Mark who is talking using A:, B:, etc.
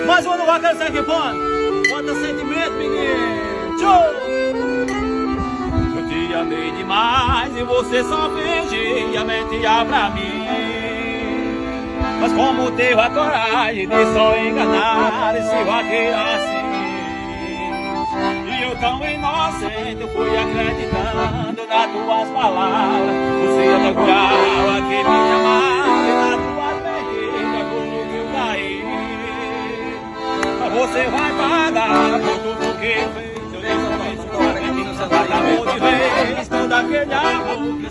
A: Mais uma no rock and saxofone. Bota sentimento, menino. Tchau. Eu te amei demais e você só fingia mentia pra mim. Mas como teve a coragem de só enganar esse vaqueiro assim? E eu tão inocente fui acreditando nas tuas palavras. Você alegava que me amava e nas tuas mentiras como que eu caí. Mas você vai pagar por tudo que fez. Eu exatamente agora que não se vai dar de vez todo aquele amor que